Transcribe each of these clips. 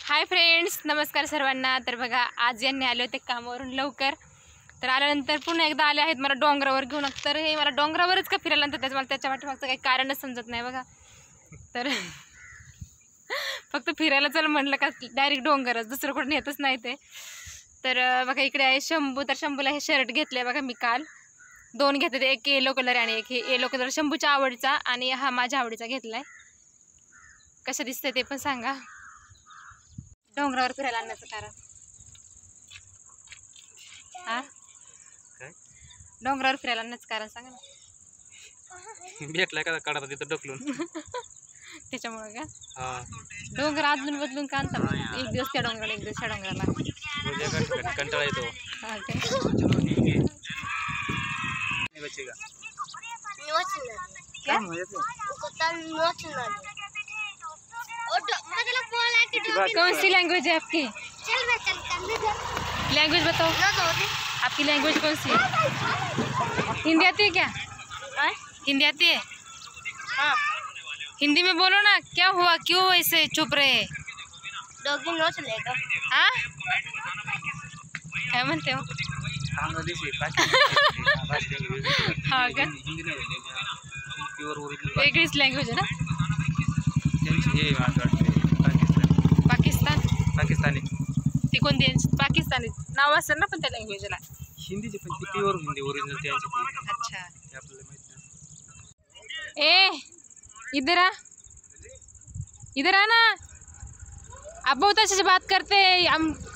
Hi friends, नमस्कार सर्वांना। तर बघा, आज यांनी आले होते कामावरून लवकर, तर आल्यानंतर पुन्हा एकदा आले आहेत मला डोंगरावर घेऊन। तर हे मला डोंगरावरच का फिरायला नंतर त्याचं मला त्याच्या पाठीमागचं काही कारणच समजत नाही बघा। तर फक्त फिरायला चल म्हटलं का डायरेक्ट डोंगरच, दुसरं कुठं नेतच नाही ते। तर बघा इकडे आहे शंभू। तर शंभूला हे शर्ट घेतले बघा मी काल, दोन घेतले, एक येलो कलर आणि एक हे येलो कलर शंभूच्या आवडीचा आणि हा माझ्या आवडीचा घेतलाय। कसं दिसतंय ते पण सांगा। डोंगरावर फिरायला आणण्याचं कारण हा काय? डोंगरावर फिरायला आणण्याचं कारण सांगा ना। भेटलाय का काढा तिथं ढकलून त्याच्यामुळे का हा डोंगर अदलून बदलून का आणता मग? एक दिवस त्या डोंगराला, एक दिवस त्या डोंगराला। कंटाळा येतो। हा काय? कौन सी लैंग्वेज है आपकी? लैंग्वेज बताओ, आपकी लैंग्वेज कौन सी है? हिंदी आती है क्या? हिंदी आती है? हाँ। हिंदी में बोलो ना, क्या हुआ, क्यों ऐसे चुप रहे? डॉगी नो चलेगा। हाँ, क्या म्हणते हो? हाँ का? वेगळीच लँग्वेज आहे ना? पाकिस्तान पाकिस्तानी ती कोणती पाकिस्तानी नाव असेल ना पण त्या लँग्वेजला? हिंदीची पण प्युअर हिंदी ओरिजिनल त्यांची ती अच्छा, आपल्याला माहित नाही। ए इधर आ, इधर आ ना। आप बहुत अच्छे से बात करते हैं,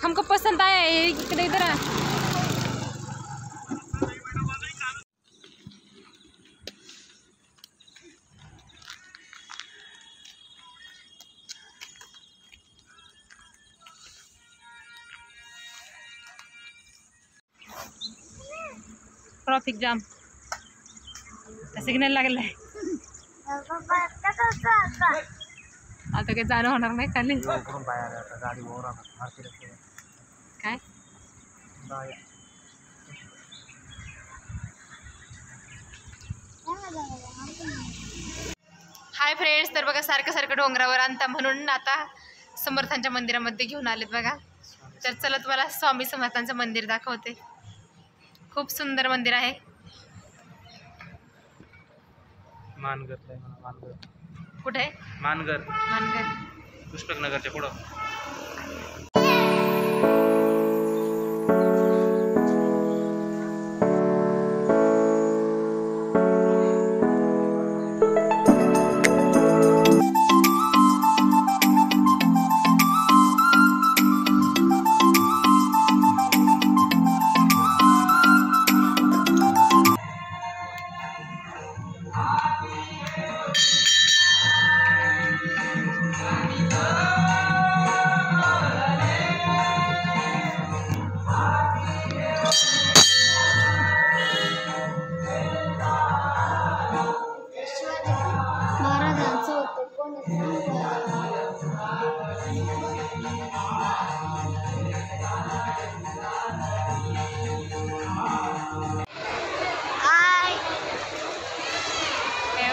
हमको पसंद आया। इधर आ। ट्रॉफिक जाम, सिग्नल लागलाय। आता काही जाणं होणार नाही खाली। काय हाय फ्रेंड्स, तर बघा सारखं सारखं डोंगरावर आणता म्हणून आता समर्थांच्या मंदिरामध्ये घेऊन आलेत बघा। तर चला तुम्हाला स्वामी समर्थांचं मंदिर दाखवते। खूप सुंदर मंदिर आहे। मानगर मानगर कुठे? मानगर मानगर, पुष्पकनगरच्या पुढं।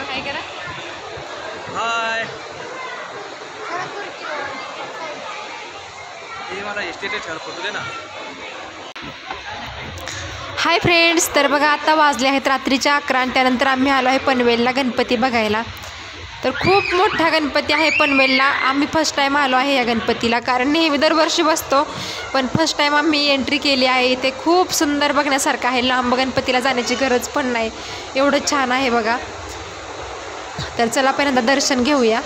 काय करा? हाय, हे मला एस्टेटेड फोटो दे ना। हाय फ्रेंड्स, तर बघा आता वाजले आहेत रात्रीच्या 11 आणि त्यानंतर आम्ही आलो आहे पनवेलला गणपती बघायला। तर खूप मोठा गणपती आहे पनवेलला। आम्ही फर्स्ट टाईम आलो आहे या गणपतीला, कारण नेहमी दरवर्षी बसतो, पण फर्स्ट टाईम आम्ही एंट्री केली आहे। इथे खूप सुंदर बघण्यासारखं आहे, लांब गणपतीला जाण्याची गरज पण नाही, एवढं छान आहे बघा। तर चला पहिल्यांदा दर्शन घेऊया।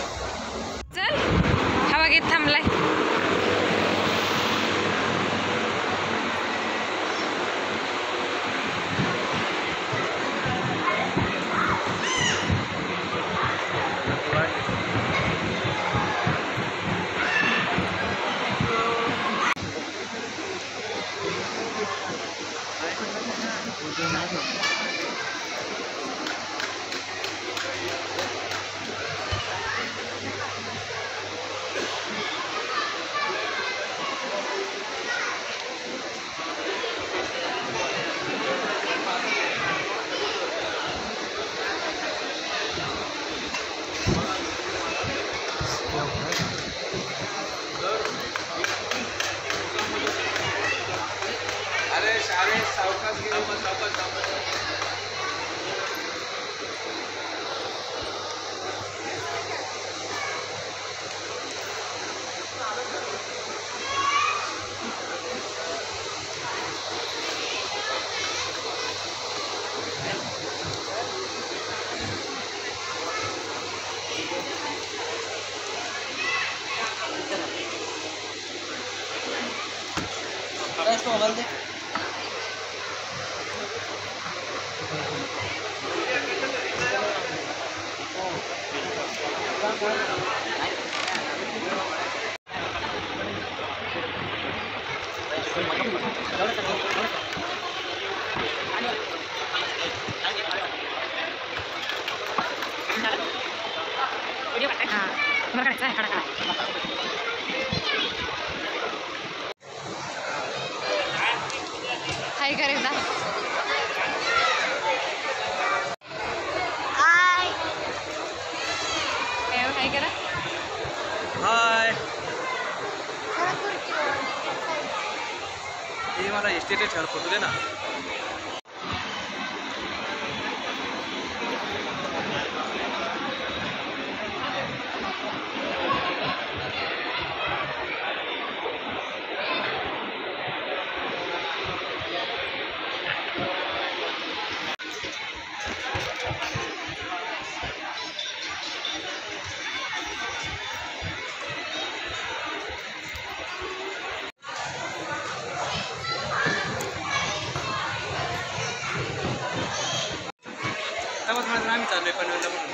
चल, हवा घेत थांबलाय। हाय कर एकदा. हाय. हाय करा. हाय. हे मला एस्टेटे छान फोटो दे ना. आम्ही चाललोय पनवेलला म्हणून.